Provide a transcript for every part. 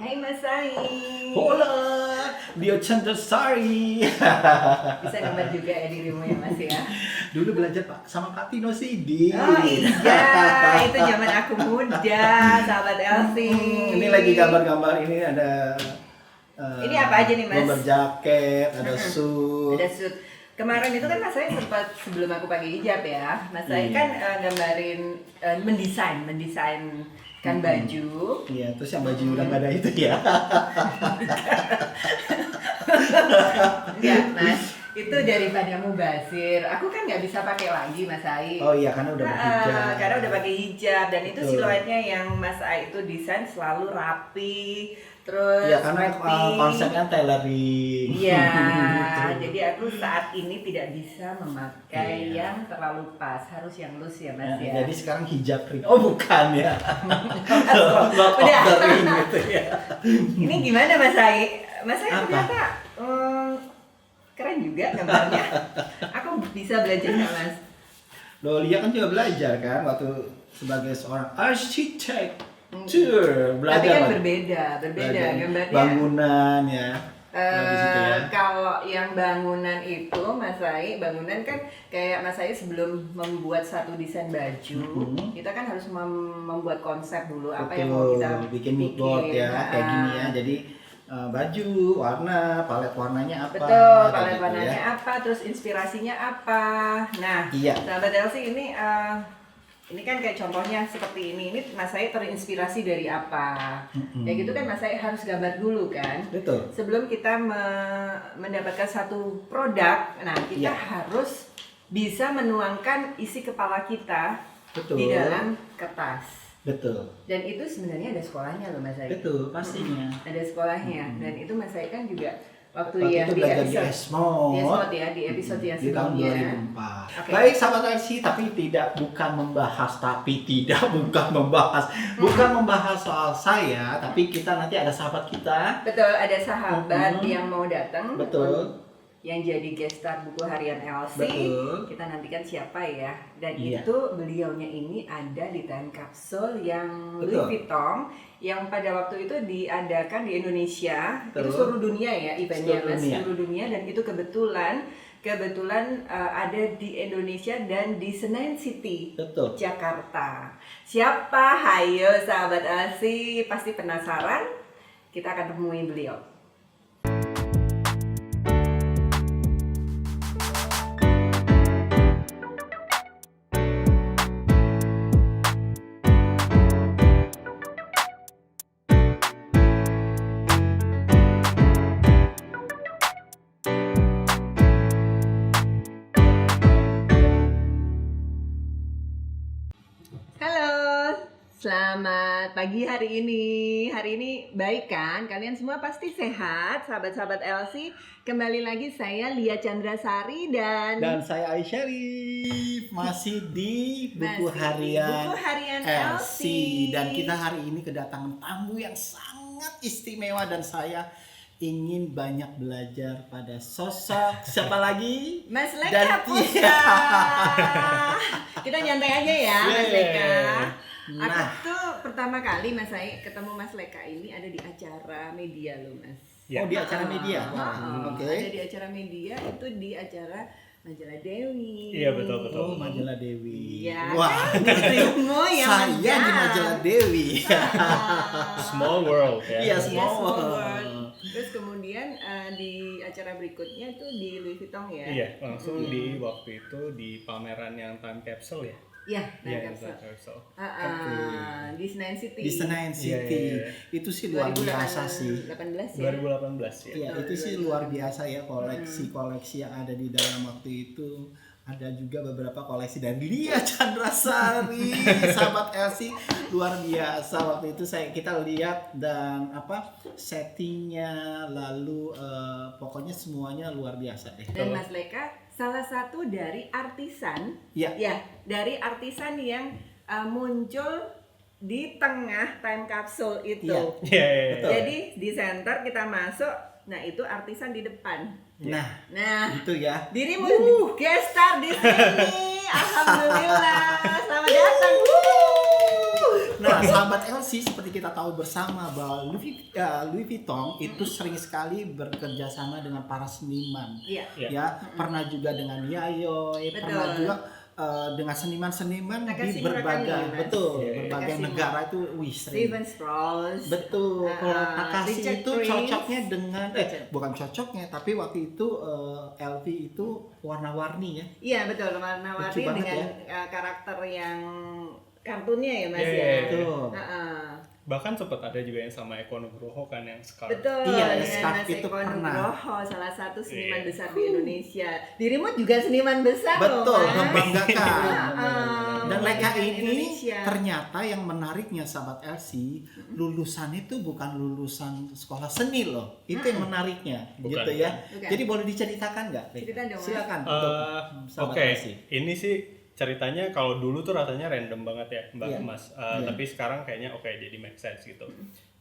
Hai Mas Sai. Hola, Dio Chandra-Sari. Bisa gambar juga ya dirimu ya Mas ya. Dulu belajar Pak sama Pak Tino Sidi. Oh iya, itu zaman aku muda, sahabat Elsie. Ini lagi gambar-gambar, ini ada Ini apa aja nih, Mas? gambar jaket, ada suit. Ada shoot. Kemarin itu kan Mas Sai sempat sebelum aku pakai hijab ya. Mas Sai kan gambarin mendesain kan baju. Iya, terus yang baju udah nggak ada itu ya. Enggak, Mas. Itu daripada mubazir. Aku kan nggak bisa pakai lagi Mas Sai. Oh iya, karena udah berhijab. Karena udah pakai hijab dan itu Betul. siluetnya yang Mas Ai itu desain selalu rapi. Terus Iya, karena sweaty. konsepnya tailoring. Iya, Gitu. jadi aku saat ini tidak bisa memakai yang terlalu pas, harus yang loose ya Mas Nah, ya. jadi sekarang hijab ring. Oh bukan ya. Not Udah. of the ring gitu ya. Ini gimana Mas Ai? Mas Ai Apa? ternyata keren juga gambarnya. Aku bisa belajar nggak Mas? Loh, Lia kan juga belajar kan waktu sebagai seorang arsitek. Tapi Belajar kan lah. berbeda Belajar gambarnya. bangunan ya. Di situ ya. Kalau yang bangunan itu Mas Sai, bangunan kan kayak Mas Sai sebelum membuat satu desain baju, kita kan harus membuat konsep dulu apa yang mau kita bikin mood board ya, kayak gini ya. Jadi baju, warna, palet warnanya apa? Betul, kayak palet gitu warnanya ya. apa, terus inspirasinya apa. Nah, Iya. sahabat Elsie ini kan kayak contohnya seperti ini Mas Sai terinspirasi dari apa? Ya gitu kan Mas Sai harus gambar dulu kan. Betul. Sebelum kita mendapatkan satu produk, nah kita Iya. harus bisa menuangkan isi kepala kita Betul. di dalam kertas. Betul. Dan itu sebenarnya ada sekolahnya loh Mas Sai. Betul, pastinya. Ada sekolahnya. Dan itu Mas Sai kan juga waktu Waktu yang itu di belajar di episode Esmod. di episode yang Di tahun sebelumnya. 2004. Oke. Baik sahabat RC, bukan membahas soal saya, tapi kita nanti ada sahabat kita. Betul, ada sahabat yang mau datang. Betul. Yang jadi guest star buku harian Elsie. Betul. Kita nantikan siapa ya. Dan Iya. itu beliaunya ini ada di time capsule yang Betul. Louis Vuitton yang pada waktu itu diadakan di Indonesia. Betul. Itu seluruh dunia ya eventnya Seluruh Mas, dunia. seluruh dunia, dan itu kebetulan ada di Indonesia dan di Senayan City, Betul. Jakarta. Siapa? Hayo sahabat Elsie, pasti penasaran. Kita akan temui beliau. Halo, selamat pagi hari ini. Hari ini baik kan? Kalian semua pasti sehat, sahabat-sahabat Elsie. Kembali lagi saya Lia Chandra-Sari dan saya Aisyarif masih di buku Masih di harian Buku Harian LC, Elsie. dan kita hari ini kedatangan tamu yang sangat istimewa, dan saya ingin banyak belajar pada sosok siapa lagi? Mas Dan- Leka Putra. Kita nyantai aja ya Mas Leka. Nah. Aku tuh pertama kali Mas Sai ketemu Mas Leka ini ada di acara media loh Mas. Oh, di acara media. Oke. Ada di acara media, itu di acara Majalah Dewi. Iya, betul. Oh, Majalah Dewi. Iya. Wah, Dirimu yang saya di menang. Majalah Dewi. Small world ya. Iya, Iya, small small world. world. Terus kemudian di acara berikutnya tuh di Louis Vuitton ya. Iya, langsung di waktu itu di pameran yang time capsule ya. Iya, Iya, Time time Capsule. capsule. Di Senayan City. Di Senayan City. Iya. Itu sih luar biasa sih. 2018 ya. 2018 ya. Iya, itu sih luar biasa ya, koleksi-koleksi yang ada di dalam waktu itu. Ada juga beberapa koleksi dari Lia Chandra-Sari, sahabat Elsie, luar biasa waktu itu kita lihat, dan settingnya, lalu pokoknya semuanya luar biasa deh. Dan Mas Leka salah satu dari artisan, Iya. ya, dari artisan yang muncul di tengah time capsule itu. Iya. Iya. Betul. Jadi di center kita masuk, nah itu artisan di depan. Nah, Nah, itu ya. dirimu guest star di sini. Alhamdulillah, selamat datang. Nah, sahabat LC seperti kita tahu bersama bahwa Louis Vuitton itu sering sekali bekerja sama dengan para seniman. Iya. Ya, pernah juga dengan Yayoi, Betul. pernah juga dengan seniman-seniman di Takashi berbagai Murakami, Mas. berbagai Takashi negara itu sering. Steven Sprouse. Betul. Kalau Takashi Richard itu Prince. cocoknya dengan bukan cocoknya, tapi waktu itu LV itu warna-warni ya. Iya betul, warna-warni Lucu banget dengan karakter yang kartunnya ya Mas Iya, ya. Betul. Heeh. Bahkan sempat ada juga yang sama Eko Nugroho kan yang scarf. Betul, Iya, dengan scarf Mas itu Eko pernah. Nugroho, salah satu seniman Iya. besar di Indonesia. Dirimu juga seniman besar loh, Betul, Mas. membanggakan. Dan Leica Membanggakan ini Indonesia. ternyata yang menariknya sahabat LC, lulusan itu bukan lulusan sekolah seni loh. Itu yang menariknya, Bukan. gitu ya. Bukan. Jadi boleh diceritakan nggak? Leica? Cerita dong, Mas. Silakan Eh, untuk sahabat Oke, LC. ini sih ceritanya kalau dulu tuh rasanya random banget ya Mbak Iya. Mas. Iya. Tapi sekarang kayaknya oke jadi make sense gitu.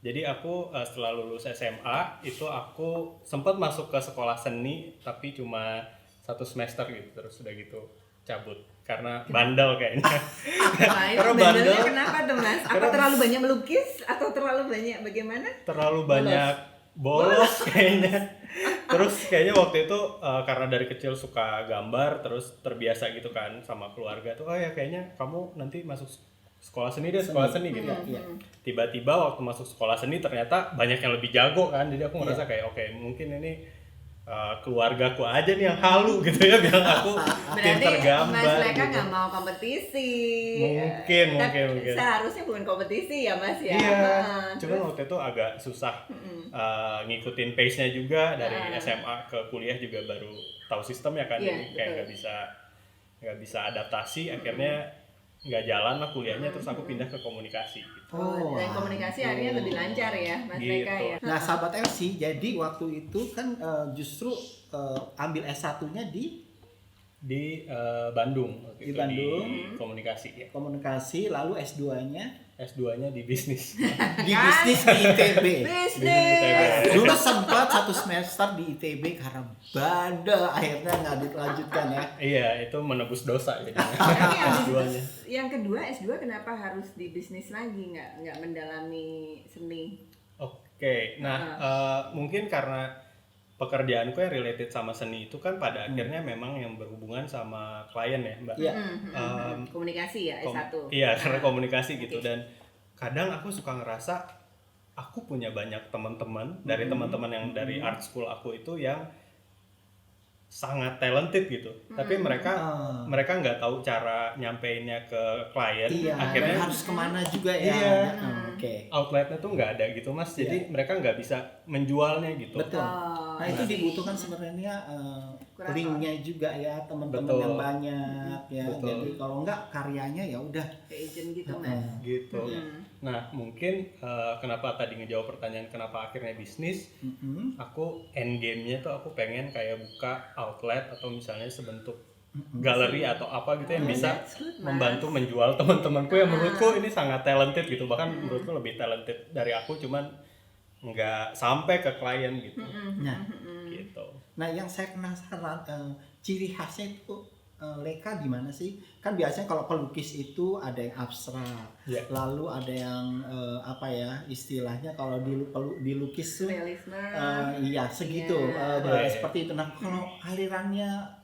Jadi aku setelah lulus SMA itu aku sempat masuk ke sekolah seni tapi cuma 1 semester gitu, terus udah gitu cabut karena bandel kayaknya. Nah, itu Karena bandelnya bandel. kenapa tuh Mas? Apa terlalu banyak melukis atau terlalu banyak bagaimana? Terlalu banyak bolos kayaknya. Terus kayaknya waktu itu karena dari kecil suka gambar, terus terbiasa gitu kan sama keluarga tuh, oh ya kayaknya kamu nanti masuk sekolah seni deh, sekolah seni gitu. Iya. Tiba-tiba waktu masuk sekolah seni ternyata banyak yang lebih jago kan, jadi aku ngerasa Iya. kayak oke, mungkin ini keluargaku aja nih yang halu gitu ya, bilang aku pinter Berarti gambar Mas Leica gitu. nggak mau kompetisi. Mungkin, Tapi mungkin. seharusnya bukan kompetisi ya Mas ya. Iya, Heeh. cuman waktu itu agak susah ngikutin pace-nya juga dari SMA ke kuliah juga baru tahu sistemnya kan, Iya, jadi kayak betul. nggak bisa adaptasi, akhirnya nggak jalan lah kuliahnya, terus aku pindah ke komunikasi. Gitu. Oh, dan komunikasi akhirnya lebih lancar ya Mas Gitu. Leica ya. Nah, sahabat LC, jadi waktu itu kan justru ambil S1-nya di Bandung, waktu Di itu Bandung. di komunikasi ya. komunikasi, lalu S2-nya S2-nya di bisnis. di bisnis di ITB. Bisnis. Dulu sempat 1 semester di ITB karena bandel, akhirnya nggak dilanjutkan ya. Iya, itu menebus dosa jadinya. Tapi S2-nya. yang kedua S2 kenapa harus di bisnis lagi, nggak mendalami seni? Oke, nah mungkin karena pekerjaanku yang related sama seni itu kan pada akhirnya memang yang berhubungan sama klien ya Mbak. Iya. Komunikasi ya S1. Iya, karena komunikasi gitu. Dan kadang aku suka ngerasa aku punya banyak teman-teman dari teman-teman yang dari art school aku itu yang sangat talented gitu, tapi mereka nggak tahu cara nyampeinnya ke klien. Iya, Akhirnya dan harus kemana juga ya. Iya. Oke. outletnya tuh nggak ada gitu Mas, jadi mereka nggak bisa menjualnya gitu. Betul. Oh, Nah, itu dibutuhkan sebenarnya Kurator. linknya juga ya, teman-teman Betul. yang banyak ya. Betul. Jadi kalau enggak karyanya ya udah. ke agent gitu Mas. Gitu. Nah mungkin kenapa tadi ngejawab pertanyaan kenapa akhirnya bisnis, aku end game-nya tuh aku pengen kayak buka outlet atau misalnya sebentuk galeri atau apa gitu yang bisa That's good, Mas. membantu menjual teman-temanku yang menurutku ini sangat talented gitu, bahkan menurutku lebih talented dari aku, cuman nggak sampai ke klien gitu. Nah, Gitu. nah yang saya penasaran ciri khasnya itu Leica di mana sih? Kan biasanya kalau pelukis itu ada yang abstrak, Iya. lalu ada yang apa ya istilahnya kalau dilukis tuh Realisme. iya segitu Iya. seperti itu. Nah kalau alirannya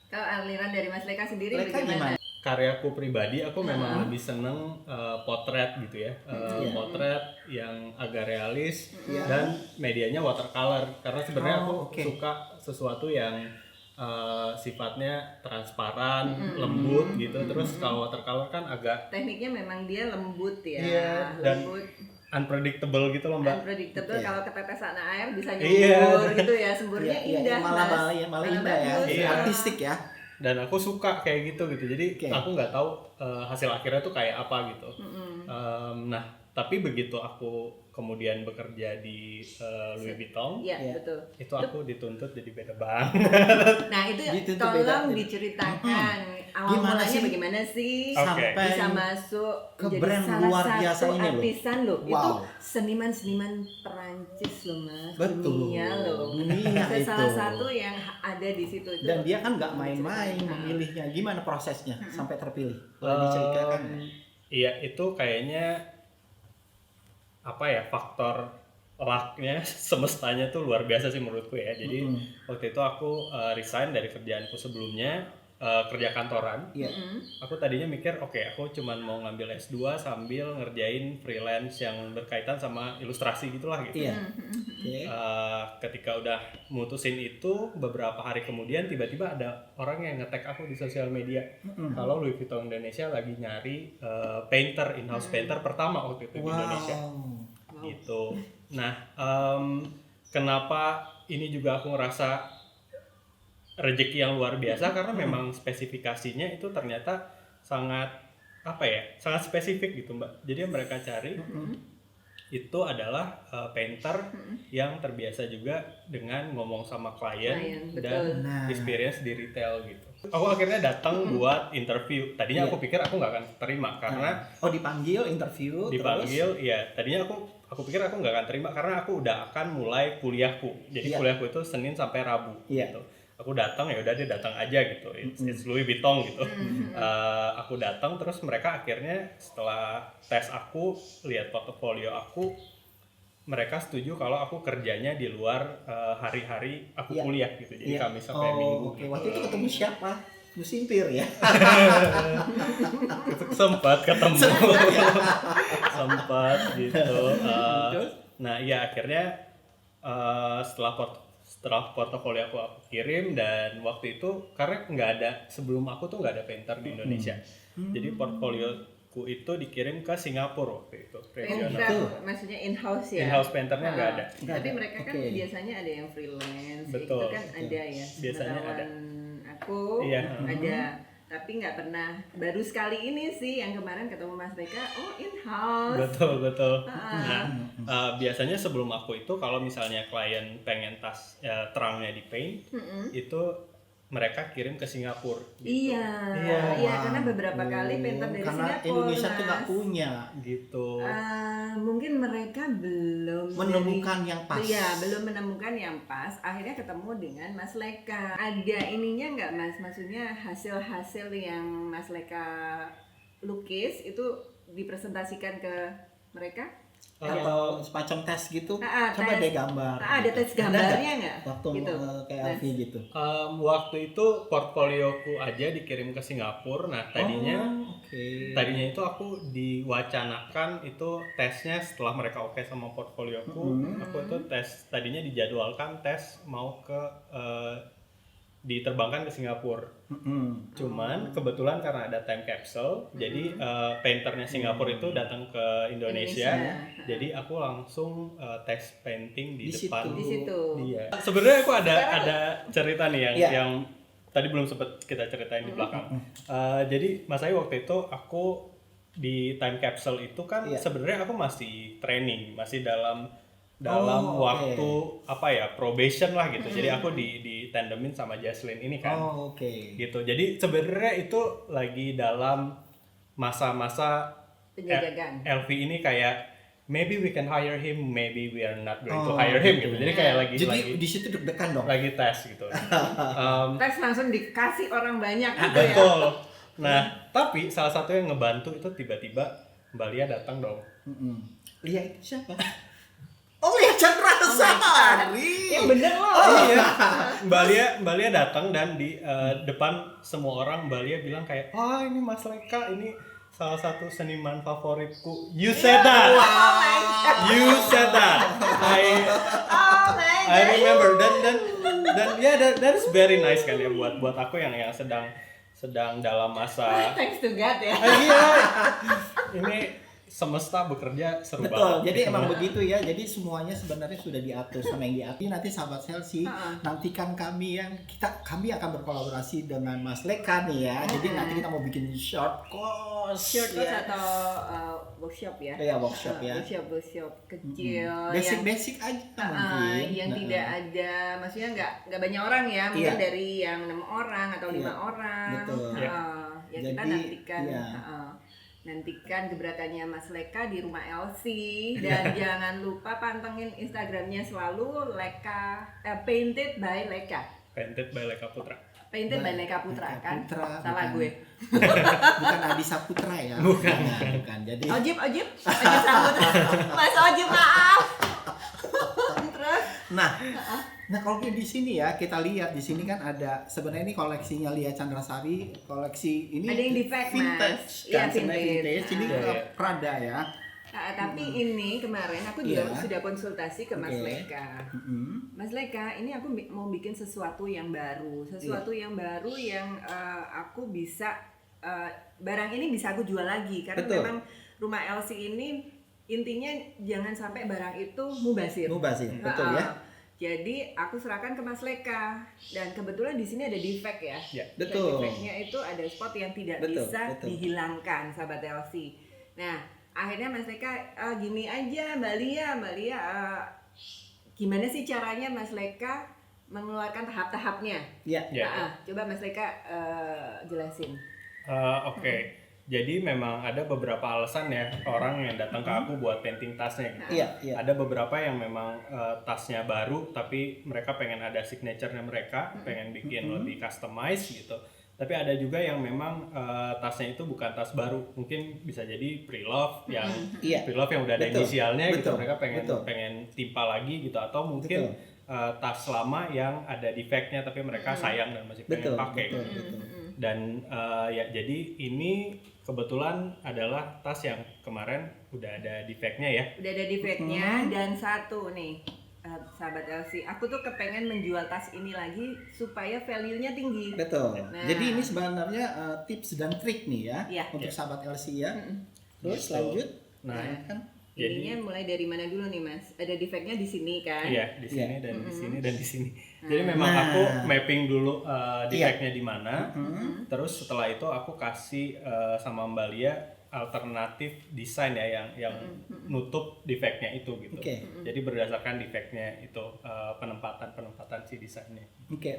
Kalau aliran dari Mas Leica sendiri Leica bagaimana? gimana? Karyaku pribadi aku memang lebih seneng potret gitu ya, Iya. potret yang agak realis Iya. dan medianya watercolor, karena sebenarnya aku oke. suka sesuatu yang sifatnya transparan, lembut gitu. Terus kalau watercolor kan agak Tekniknya memang dia lembut ya. Iya, dan lembut. unpredictable gitu loh Mbak. Unpredictable. Oke. Kalau ketetesan air bisa Iya. nyembur gitu ya, semburnya Iya, indah malah Mas. malah indah ya, bagus. Iya. artistik ya. Dan aku suka kayak gitu. Jadi Oke. aku nggak tahu hasil akhirnya tuh kayak apa gitu. Nah tapi begitu aku kemudian bekerja di Louis Vuitton, Iya, Iya. betul. itu aku dituntut jadi beda banget. Nah, itu Gitu tuh tolong beda. diceritakan awal Gimana mulanya sih? bagaimana sih Oke. Sampai bisa masuk ke menjadi brand salah luar satu biasa ini loh. artisan loh. Itu Wow. seniman-seniman Perancis loh Mas. Betul. Dunia loh. Dunia Itu salah itu. satu yang ada di situ itu. Dan dia kan nggak main-main Diceritakan. memilihnya. Gimana prosesnya sampai terpilih? Boleh diceritakan? Iya, itu kayaknya apa ya, faktor lucknya semestanya tuh luar biasa sih menurutku ya. Jadi waktu itu aku resign dari kerjaanku sebelumnya, kerja kantoran. Iya. Aku tadinya mikir oke, aku cuman mau ngambil S2 sambil ngerjain freelance yang berkaitan sama ilustrasi gitulah gitu. Iya. Oke. Ketika udah mutusin itu, beberapa hari kemudian tiba-tiba ada orang yang nge-tag aku di sosial media kalau Louis Vuitton Indonesia lagi nyari painter, in-house painter pertama waktu itu di Indonesia gitu. Nah, kenapa ini juga aku ngerasa rezeki yang luar biasa, karena memang spesifikasinya itu ternyata sangat apa ya, sangat spesifik gitu Mbak. Jadi yang mereka cari itu adalah painter yang terbiasa juga dengan ngomong sama klien dan experience di retail gitu. Aku akhirnya datang buat interview. Tadinya aku pikir aku nggak akan terima karena dipanggil interview. Dipanggil, iya. Tadinya aku pikir aku nggak akan terima karena aku udah akan mulai kuliahku. Jadi kuliahku itu Senin sampai Rabu gitu. Aku datang, ya udah dia datang aja gitu. It's Louis Vuitton gitu. Aku datang, terus mereka akhirnya setelah tes aku, lihat portofolio aku, mereka setuju kalau aku kerjanya di luar hari-hari aku kuliah gitu. Jadi Kamis sampai Minggu. Oke. Waktu itu ketemu siapa? Musimpir ya. Sempat ketemu. Sempat gitu. Nah, iya akhirnya setelah portofolio aku kirim, dan waktu itu karena nggak ada, sebelum aku tuh nggak ada painter di Indonesia. Jadi portfolioku itu dikirim ke Singapura waktu itu. Painter, maksudnya in-house ya? In-house painternya nggak ada. Tapi mereka kan biasanya ada yang freelance. Betul. Itu kan ada ya. Biasanya ada. Aku ada. Tapi nggak pernah, baru sekali ini sih yang kemarin ketemu Mas Beka, in-house. Betul. Nah, biasanya sebelum aku itu kalau misalnya klien pengen tas terangnya di paint, itu mereka kirim ke Singapura gitu. Iya, karena beberapa kali painter dari karena Singapura Indonesia tuh nggak punya gitu. Mungkin mereka belum menemukan yang pas. Iya, belum menemukan yang pas. Akhirnya ketemu dengan Mas Leka. Ada ininya nggak Mas? Maksudnya hasil-hasil yang Mas Leka lukis itu dipresentasikan ke mereka? Atau semacam tes gitu, coba tes. deh gambar. Ada tes gambarnya nggak? Waktu gitu. kayak Alfi gitu. Waktu itu portfolioku aja dikirim ke Singapura. Nah tadinya itu aku diwacanakan itu tesnya setelah mereka oke sama portfolioku. Aku itu tadinya dijadwalkan tes mau ke diterbangkan ke Singapura. Cuman kebetulan karena ada time capsule, jadi painternya Singapura itu datang ke Indonesia. Jadi aku langsung tes painting di depan. Di situ. Iya. Sebenarnya aku ada cerita nih yang tadi belum sempat kita ceritain di belakang. Jadi Mas Ayu, waktu itu aku di time capsule itu kan sebenarnya aku masih training, masih dalam waktu apa ya, probation lah gitu. Jadi aku ditandemin sama Jaslyn ini kan. Gitu. Jadi sebenarnya itu lagi dalam masa-masa penjajakan. LV ini kayak maybe we can hire him, maybe we are not going to hire him gitu. Jadi kayak lagi di situ deg-degan dong. Lagi tes gitu. Tes langsung dikasih orang banyak gitu ya. Betul. Nah, tapi salah satu yang ngebantu itu tiba-tiba Mbak Lia datang dong. Lia itu siapa? Lia Chandrasari. Yang bener loh. Iya. Mbak Lia datang, dan di depan semua orang Mbak Lia bilang kayak, ini Mas Leka, ini salah satu seniman favoritku. You said that. You said that. I remember. Dan that is very nice kan ya buat aku yang sedang dalam masa. Thanks to God ya. Iya. Ini semesta bekerja seru banget. Betul, jadi emang begitu ya. Jadi semuanya sebenarnya sudah diatur sama yang diatur. Nanti sahabat Chelsea, nantikan kami akan berkolaborasi dengan Mas Leka nih ya. Jadi nanti kita mau bikin short course atau workshop ya. Iya, workshop ya. Workshop kecil. Basic aja mungkin. Yang tidak ada, maksudnya nggak banyak orang ya. Mungkin dari yang 6 orang atau 5 orang. Betul. Yang kita nantikan gebrakannya Mas Leka di rumah Elsie. Dan jangan lupa pantengin Instagramnya selalu Leka, Painted by Leka. Painted by Leka Putra. Painted by Leica Putra kan? Putra, Salah bukan. gue. Bukan Adi Saputra ya. Bukan. Bukan. Jadi Ojib Saputra. Mas Ojib maaf. Terus? Nah kalau di sini ya kita lihat di sini kan ada sebenarnya ini koleksinya Lia Chandrasari, koleksi ini Ada yang defect, vintage Mas. kan, Iya, sebenarnya vintage. vintage. Ini Iya, iya. Prada ya. Tapi ini kemarin aku juga Iya. sudah konsultasi ke Mas Oke. Leica. Mm-mm. Mas Leica, ini aku mau bikin sesuatu yang baru, yang aku bisa barang ini bisa aku jual lagi karena Betul. memang rumah LC ini intinya jangan sampai barang itu mubazir. Mubazir, betul ya. Jadi aku serahkan ke Mas Leica dan kebetulan di sini ada defect ya. Ya. Dan Betul. defectnya itu ada spot yang tidak Betul, bisa betul. dihilangkan, sahabat LC. Nah, akhirnya Mas Leica gini aja Mbak Lia, gimana sih caranya Mas Leica mengeluarkan tahap-tahapnya? Ya. Ya. Coba Mas Leica jelasin. Oke. Jadi memang ada beberapa alasan ya orang yang datang ke aku buat painting tasnya gitu. Iya, iya. Ada beberapa yang memang tasnya baru tapi mereka pengen ada signature-nya mereka, pengen bikin lebih customize gitu. Tapi ada juga yang memang tasnya itu bukan tas baru, mungkin bisa jadi pre-love yang Iya. pre-love yang udah ada Betul, inisialnya gitu, betul, mereka betul. pengen timpa lagi gitu, atau mungkin tas lama yang ada defect-nya tapi mereka sayang dan masih pengen Betul, pakai. betul, betul. Dan ya jadi ini kebetulan adalah tas yang kemarin udah ada defect-nya ya. Udah ada defectnya dan satu nih sahabat LC, aku tuh kepengen menjual tas ini lagi supaya value-nya tinggi. Betul. Nah. Jadi ini sebenarnya tips dan trik nih ya Iya. untuk sahabat LC ya. Terus Gitu. lanjut. Nah, kan Ininya mulai dari mana dulu nih Mas? Ada defectnya di sini kan? iya di sini Iya. dan di sini dan di sini. Jadi memang aku mapping dulu defect-nya di mana. Terus setelah itu aku kasih sama Mbak Lia alternatif desain ya yang nutup defect-nya itu gitu. Oke. Jadi berdasarkan defect-nya itu penempatan si desainnya. Oke.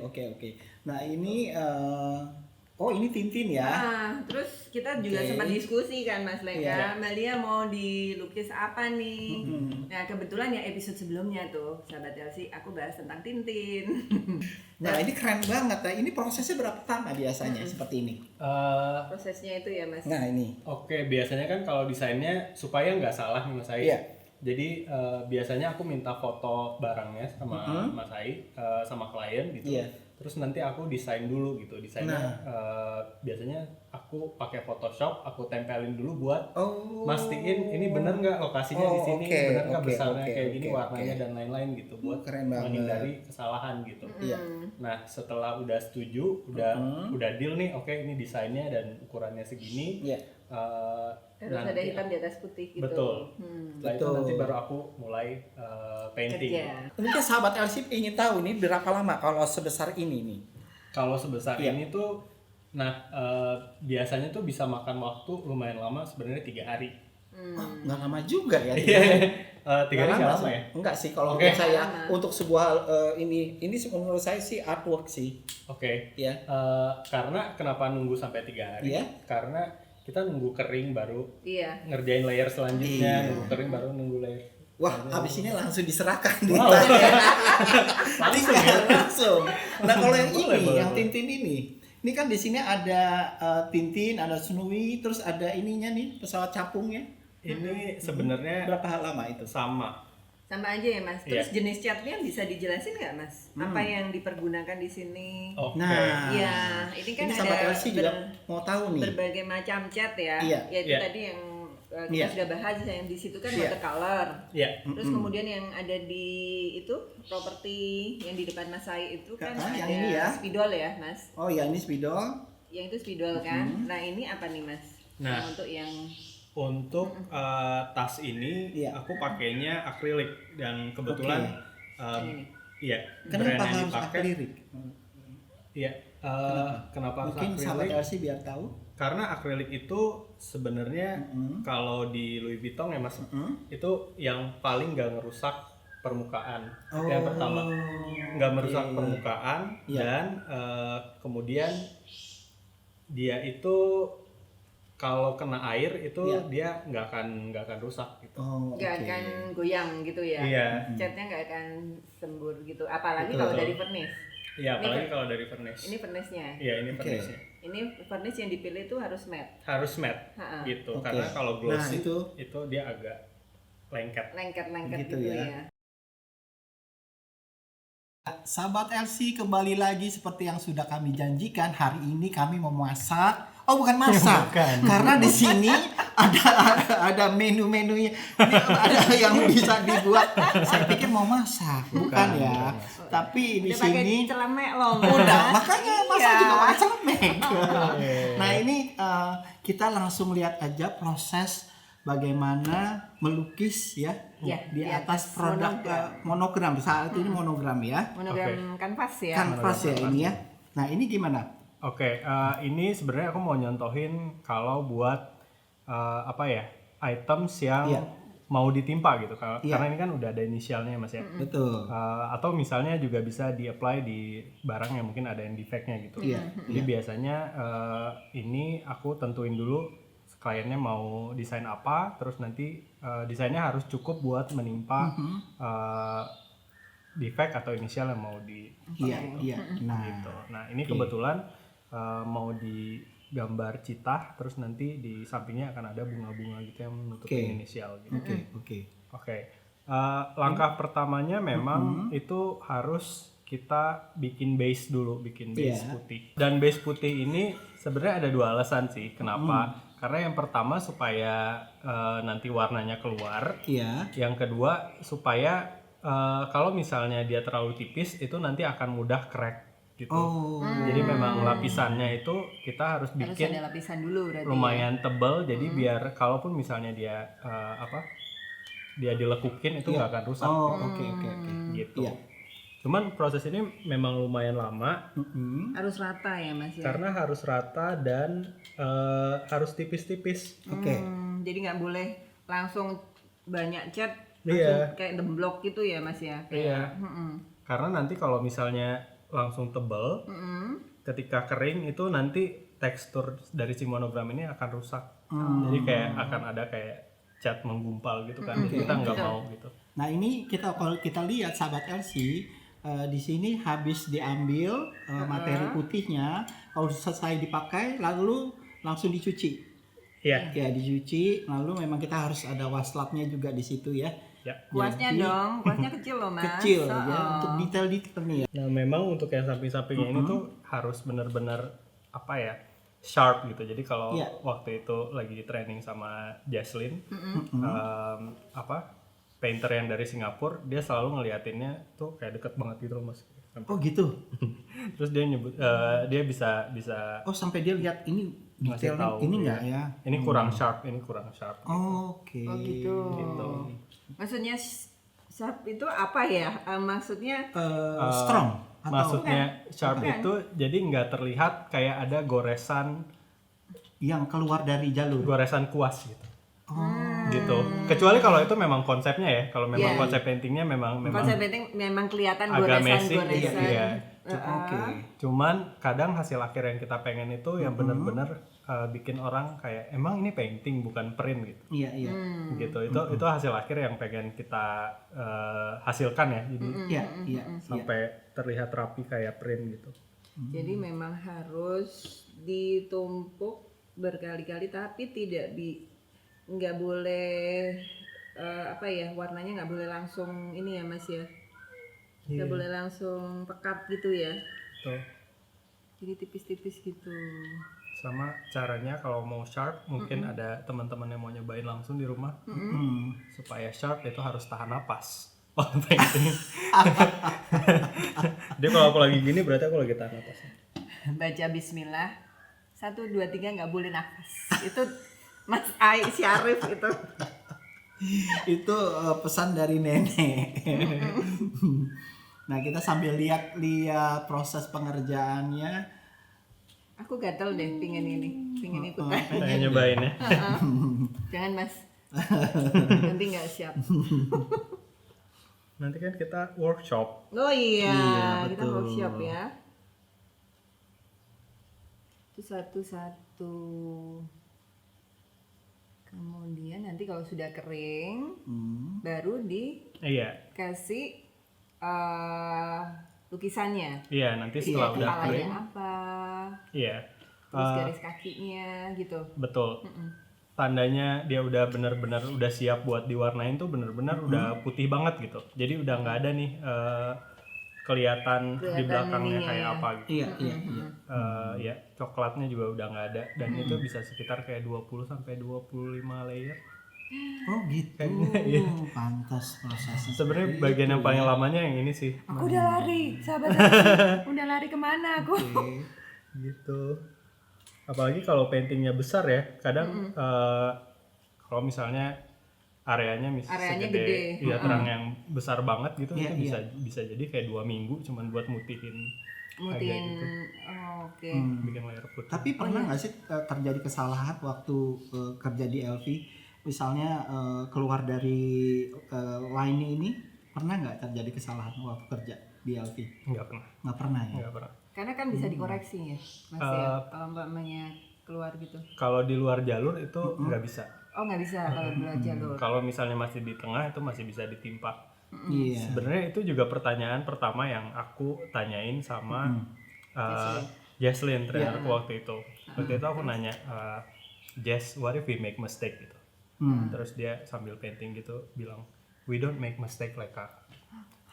Nah, ini oh ini Tintin ya. Terus kita juga Oke. sempat diskusi kan Mas Leica, Iya. Mbak Lia mau dilukis apa nih? Nah kebetulan ya episode sebelumnya tuh sahabat LC aku bahas tentang Tintin. Nah, ini keren banget ya. Ini prosesnya berapa lama biasanya seperti ini? Prosesnya itu ya Mas. Nah, ini. Oke, biasanya kan kalau desainnya supaya nggak salah nih Mas Ai. Iya. Jadi biasanya aku minta foto barangnya sama Mas Ai, sama klien gitu. Iya. Terus nanti aku desain dulu gitu. Desainnya biasanya aku pakai Photoshop, aku tempelin dulu buat mastiin ini bener nggak lokasinya di sini, bener nggak besarnya kayak gini, warnanya dan lain-lain gitu, buat Keren banget. menghindari kesalahan gitu. Iya. Nah setelah udah setuju, udah deal nih, oke ini desainnya dan ukurannya segini. Iya. Harus ada hitam di atas putih gitu. Betul. Setelah itu Betul. nanti baru aku mulai painting. Kerja. Mungkin sahabat LC ingin tahu nih berapa lama kalau sebesar ini nih. Kalau sebesar Iya. ini tuh, biasanya tuh bisa makan waktu lumayan lama, sebenarnya 3 hari. Nggak lama juga ya. Iya. 3 hari nggak lama sih. ya? Enggak sih kalau Oke. menurut saya Lama. untuk sebuah ini menurut saya sih artwork sih. Oke. Ya. Karena kenapa nunggu sampai 3 hari? Iya. Karena kita nunggu kering baru Iya. ngerjain layer selanjutnya, Iya. nunggu kering baru nunggu layer. Wah, habis ini langsung diserahkan Wow. ditanya. Langsung ya? Langsung. Nah, kalau yang Boleh, ini, boleh, yang boleh. Tintin ini kan di sini ada Tintin, ada Snowy, terus ada ininya nih pesawat capungnya. Ini sebenarnya Berapa lama itu? sama. Sama aja ya Mas. Terus jenis catnya bisa dijelasin nggak Mas? Apa yang dipergunakan di sini? Oke. Nah, Iya, ini kan ini ada sahabat LC juga mau tahu nih. berbagai macam cat ya. Iya. Yaitu Iya. tadi yang kita Iya. sudah bahas yang di situ kan Iya. watercolor. Ya. Terus kemudian yang ada di itu properti yang di depan Mas Sai itu kan yang ada ini ya. spidol ya Mas. Oh ya, ini spidol. Yang itu spidol kan. Nah ini apa nih Mas? Nah. Untuk yang Untuk tas ini Iya. aku pakainya akrilik dan kebetulan Ini. iya Kenapa brand yang harus dipakai akrilik? iya kenapa harus Mungkin sahabat akrilik? LC biar tahu. Karena akrilik itu sebenarnya kalau di Louis Vuitton ya Mas, itu yang paling nggak ngerusak permukaan. Yang pertama nggak merusak permukaan Iya. dan kemudian dia itu kalau kena air itu dia nggak akan rusak gitu. Oh, nggak oke. akan goyang gitu ya. Iya. Catnya nggak akan sembur gitu. Apalagi Betul, kalau betul. dari vernis. Iya, apalagi kalau dari furnish. Ini furnish-nya. Iya, ini Oke. furnishnya. Ini furnish yang dipilih itu harus matte. Harus matte Ha-ha. gitu. Oke. Karena kalau glossy Nah, itu dia agak lengket. Lengket-lengket Gitu gitu, ya. ya. Sahabat LC, kembali lagi seperti yang sudah kami janjikan. Hari ini kami mau masak. Oh, bukan masak. Bukan. Karena di sini ada menu-menunya. Ini ada yang bisa dibuat. Saya pikir mau masak, bukan ya. Tapi di Udah pakai sini celemek loh, Mas. udah, makanya masak Iya. juga pakai celemek. Iya. Nah, ini kita langsung lihat aja proses bagaimana melukis ya, Ya, di di atas atas produk monogram. Saat ini monogram ya. Monogram kanvas ya. Kanvas ya ini ya. Nah, ini gimana? Oke, ini sebenarnya aku mau nyontohin kalau buat apa ya, items yang Iya. mau ditimpa gitu. Iya. Karena ini kan udah ada inisialnya Mas ya. Betul. Atau misalnya juga bisa di-apply di barang yang mungkin ada yang defectnya gitu. Iya, Jadi biasanya ini aku tentuin dulu kliennya mau desain apa, terus nanti desainnya harus cukup buat menimpa defect atau inisial yang mau di Iya, iya. Nah, gitu. Nah ini kebetulan mau digambar citah, terus nanti di sampingnya akan ada bunga-bunga gitu yang menutupin Oke. inisial gitu. oke. Oke, langkah pertamanya memang itu harus kita bikin base dulu, bikin base Iya. putih. Dan base putih ini sebenarnya ada dua alasan sih kenapa. Karena yang pertama supaya nanti warnanya keluar. Iya. Yang kedua supaya kalau misalnya dia terlalu tipis itu nanti akan mudah crack gitu. Oh. Jadi memang lapisannya itu kita harus Harus bikin ada lapisan dulu berarti. lumayan tebal, jadi biar kalaupun misalnya dia dia dilekukin itu nggak akan rusak Oh, oke. gitu. Iya. Cuman proses ini memang lumayan lama Harus rata ya, Mas ya. karena harus rata dan harus tipis-tipis. Oke. Jadi nggak boleh langsung banyak cat, Iya. langsung kayak demblok gitu ya, Mas ya. Iya. Karena nanti kalau misalnya langsung tebal, ketika kering itu nanti tekstur dari si monogram ini akan rusak. Jadi kayak akan ada kayak cat menggumpal gitu kan. Kita nggak mau gitu. Nah, ini kalau kita lihat sahabat LC di sini habis diambil materi putihnya, kalau selesai dipakai lalu langsung dicuci. Iya. Ya, dicuci, lalu memang kita harus ada waslapnya juga di situ ya. Ya. Kuasnya dong, kuasnya kecil loh, Mas. Kecil Oh, ya, untuk detail-detail nih ya. Nah, memang untuk yang samping-sampingnya ini tuh harus benar-benar apa ya? Sharp gitu. Jadi kalau Iya. waktu itu lagi training sama Jaslyn, painter yang dari Singapura, dia selalu ngeliatinnya tuh kayak deket banget gitu loh, Mas. Oh gitu. Terus dia nyebut dia bisa Oh, sampai dia lihat ini ngasih detailnya tahu ini ya. enggak ya? Ini kurang sharp, ini kurang sharp. Oke. Oh gitu. Maksudnya sharp itu apa ya? Maksudnya Strong atau Maksudnya sharp itu jadi nggak terlihat kayak ada goresan yang keluar dari jalur. kuas gitu. Oh. Gitu. Kecuali kalau itu memang konsepnya ya. Kalau memang Iya. konsep paintingnya memang konsep painting memang kelihatan agak messy, goresan. iya. Oke. Cuman kadang hasil akhir yang kita pengen itu yang benar-benar bikin orang kayak emang ini painting bukan print gitu. Iya, iya. Gitu. Itu hasil akhir yang pengen kita hasilkan ya. Jadi Iya, iya. sampai terlihat rapi kayak print gitu. Jadi memang harus ditumpuk berkali-kali, tapi nggak boleh warnanya nggak boleh langsung ini ya, Mas ya. Nggak boleh langsung pekat gitu ya. Tuh. Jadi tipis-tipis gitu. Sama caranya kalau mau sharp mungkin ada teman-teman yang mau nyobain langsung di rumah supaya sharp itu harus tahan napas. Oh, painting. Dia kalau aku lagi gini berarti aku lagi tahan napas. Baca bismillah 1, 2, 3 nggak boleh nafas. Itu Mas Ai Syarif itu. Itu pesan dari nenek. Nah, kita sambil lihat proses pengerjaannya. Aku gatel deh pingin ikutan. Pengen nyobain ya. Jangan, Mas. Nanti nggak siap. Nanti kan kita workshop. Oh iya, Iya, kita betul. workshop ya. Itu satu-satu. Kemudian nanti kalau sudah kering, baru Iya. dikasih lukisannya. Iya, nanti setelah udah Kepalanya kering. apa, Iya. terus garis kakinya gitu. Betul. Tandanya dia udah benar-benar udah siap buat diwarnain tuh benar-benar udah putih banget gitu. Jadi udah nggak ada nih kelihatan di belakangnya ininya kayak ya. apa gitu. Iya, iya, iya. Ya, coklatnya juga udah nggak ada dan itu bisa sekitar kayak 20 sampai 25 layer. Oh gitu. Iya. Pantas prosesnya. Sebenarnya bagian yang paling lamanya yang ini sih. Aku udah lari, sahabat Elsie. Udah lari kemana aku? Gitu. Apalagi kalau paintingnya besar ya, kadang kalau misalnya areanya Areanya segede, gede. ya terang yang besar banget gitu, Iya, itu bisa jadi kayak 2 minggu cuman buat mutihin Mutin, gitu. oke. Bikin layer putih. Tapi pernah nggak sih terjadi kesalahan waktu kerja di LV? Misalnya keluar dari line ini, pernah nggak terjadi kesalahan waktu kerja di LV? Nggak pernah. Nggak pernah ya? Nggak pernah. Karena kan bisa dikoreksi ya, Mas ya. Kalau mbaknya keluar gitu. Kalau di luar jalur itu nggak bisa. Oh nggak bisa kalau di luar jalur. Kalau misalnya masih di tengah itu masih bisa ditimpa. Iya. Sebenarnya itu juga pertanyaan pertama yang aku tanyain sama Jesslyn trainer waktu itu. Waktu itu aku nanya, Jess, what if we make mistake gitu. Terus dia sambil painting gitu bilang, we don't make mistake like Kak.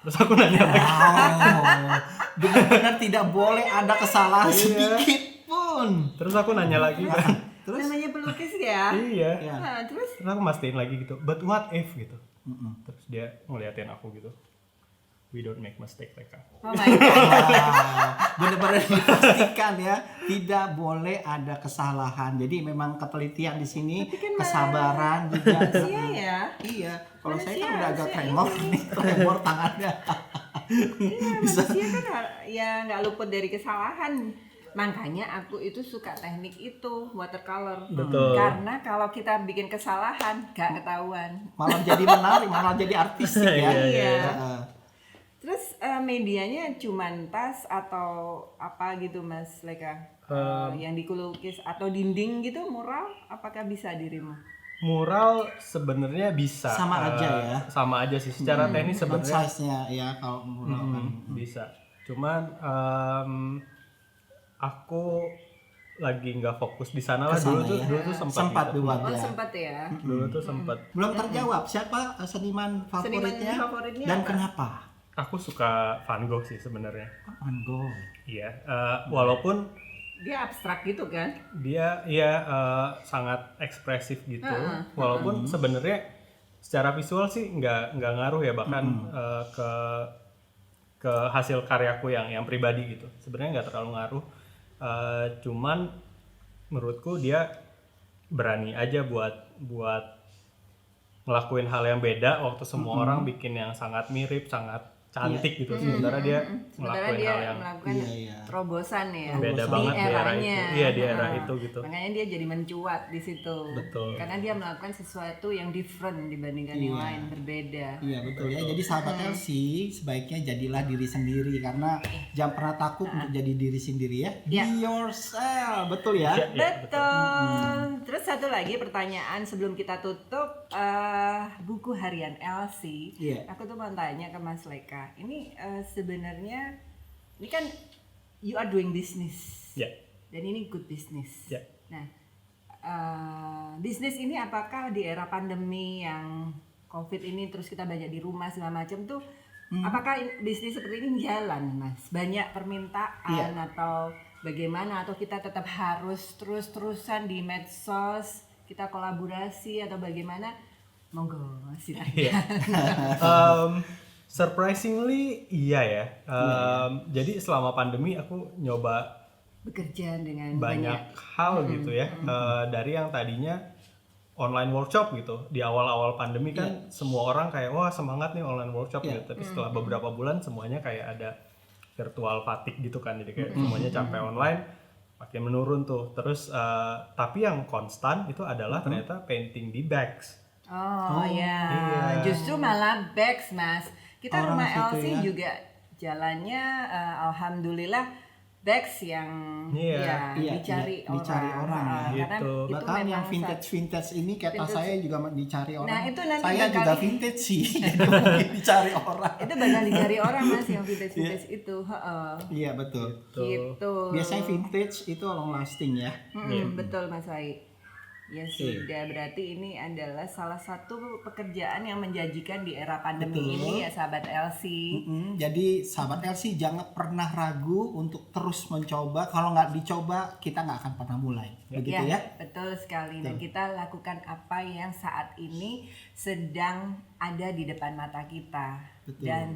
Terus aku nanya lagi, Wow, benar-benar tidak boleh ada kesalahan sedikit pun. terus aku nanya lagi kan, Terus? Namanya pelukis ya. iya. Ya. Nah, terus Terus aku mastiin lagi gitu, but what if gitu. Terus dia ngeliatin aku gitu, we don't make mistake like Kak. oh my god. Wow, benar-benar dipastikan ya, tidak boleh ada kesalahan. Jadi memang ketelitian di sini, kesabaran juga. Manusia ya. Iya, kalau saya kan Manusia udah agak harusnya tremor nih, tremor tangannya. Iya, manusia kan ya nggak luput dari kesalahan. Makanya aku itu suka teknik itu watercolor. Betul. Karena kalau kita bikin kesalahan gak ketahuan. Malah jadi menarik, malah jadi artistik ya. Iya. Heeh. Terus medianya cuman tas atau apa gitu Mas Leka? Yang dikulukis atau dinding gitu mural apakah bisa di rumah? Mural sebenarnya bisa. Sama aja ya. Sama aja sih. Secara teknis Dan sebenarnya size-nya ya kalau mural kan. bisa. Cuman aku lagi nggak fokus di sana lah. Kesana Dulu ya. tuh Sempat gitu. buat Oh ya. sempat ya. Dulu tuh sempat. Belum terjawab siapa seniman favoritnya favoritnya dan apa? kenapa? Aku suka Van Gogh sih sebenarnya. Van Gogh. Iya. Walaupun Dia abstrak gitu kan? dia sangat ekspresif gitu. Walaupun sebenarnya secara visual sih nggak ngaruh ya, bahkan ke hasil karyaku yang pribadi gitu. Sebenarnya nggak terlalu ngaruh. Cuman menurutku dia berani aja buat ngelakuin hal yang beda waktu semua orang bikin yang sangat mirip, sangat cantik gitu. Sementara dia Sementara ngelakuin dia hal yang melakukan Iya. terobosan ya. beda Di banget di era eranya. itu. Iya, di era itu gitu. Makanya dia jadi mencuat di situ. Betul. Karena dia melakukan sesuatu yang different dibandingkan yang lain, berbeda. Iya betul ya. Jadi sahabat Elsie sebaiknya jadilah diri sendiri karena jangan pernah takut untuk jadi diri sendiri ya. Iya. Be yourself, betul ya? Iya, Betul. Terus satu lagi pertanyaan sebelum kita tutup, buku harian Elsie. Iya. Aku tuh mau tanya ke Mas Leka. Ini sebenarnya ini kan you are doing business. Ya. Dan ini good business. Ya. Nah, bisnis ini apakah di era pandemi yang COVID ini terus kita banyak di rumah segala macam tuh, apakah bisnis seperti ini jalan, Mas? Banyak permintaan atau bagaimana? Atau kita tetap harus terus-terusan di medsos, kita kolaborasi atau bagaimana? Monggo, silakan. Surprisingly iya ya. Jadi selama pandemi aku nyoba Bekerja dengan banyak hal gitu ya. Dari yang tadinya online workshop gitu. Di awal-awal pandemi kan semua orang kayak wah semangat nih online workshop gitu. Tapi setelah beberapa bulan semuanya kayak ada virtual fatigue gitu kan. Jadi kayak semuanya capek online, makin menurun tuh. Terus tapi yang konstan itu adalah ternyata painting di bags. Oh ya, iya. justru malah bags Mas. Kita Orang rumah situ Elsie ya. juga jalannya alhamdulillah bags yang Iya. dicari dicari orang ya. karena Gitu. itu Bahkan memang yang vintage ini kayak tas vintage. saya juga dicari orang. Nah, itu nanti saya bakal- juga vintage sih, jadi mungkin dicari orang. itu bakal dicari orang Mas yang vintage itu, Iya betul. gitu. Biasanya vintage itu long lasting ya. Betul Mas Ai. Ya sudah, berarti ini adalah salah satu pekerjaan yang menjanjikan di era pandemi Betul. ini ya sahabat Elsie. Jadi sahabat Elsie jangan pernah ragu untuk terus mencoba. Kalau nggak dicoba kita nggak akan pernah mulai. Begitu ya? Betul sekali. Dan kita lakukan apa yang saat ini sedang ada di depan mata kita. Betul. Dan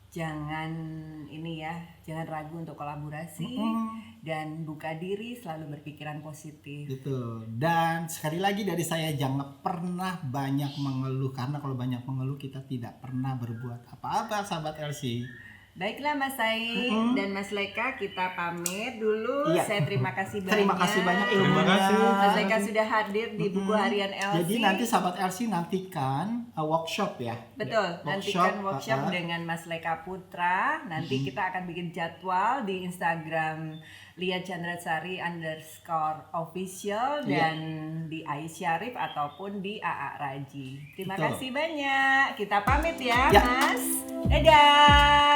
jangan jangan ragu untuk kolaborasi dan buka diri, selalu berpikiran positif. Betul. Dan sekali lagi dari saya jangan pernah banyak mengeluh, karena kalau banyak mengeluh kita tidak pernah berbuat apa-apa sahabat Elsie. Baiklah Mas Sai dan Mas Leka, kita pamit dulu. Iya. Saya terima kasih banyak. Terima kasih banyak Terima ilmunya. kasih. Mas Leka sudah hadir di buku harian Elsie. Jadi nanti sahabat Elsie nantikan workshop ya. Betul, nantikan workshop uh-uh. dengan Mas Leka Putra. Nanti kita akan bikin jadwal di Instagram Lia Chandrasari _official dan di Ais Syarif ataupun di AA Raji. Terima Betul. kasih banyak. Kita pamit ya, Ya. Mas. Dadah.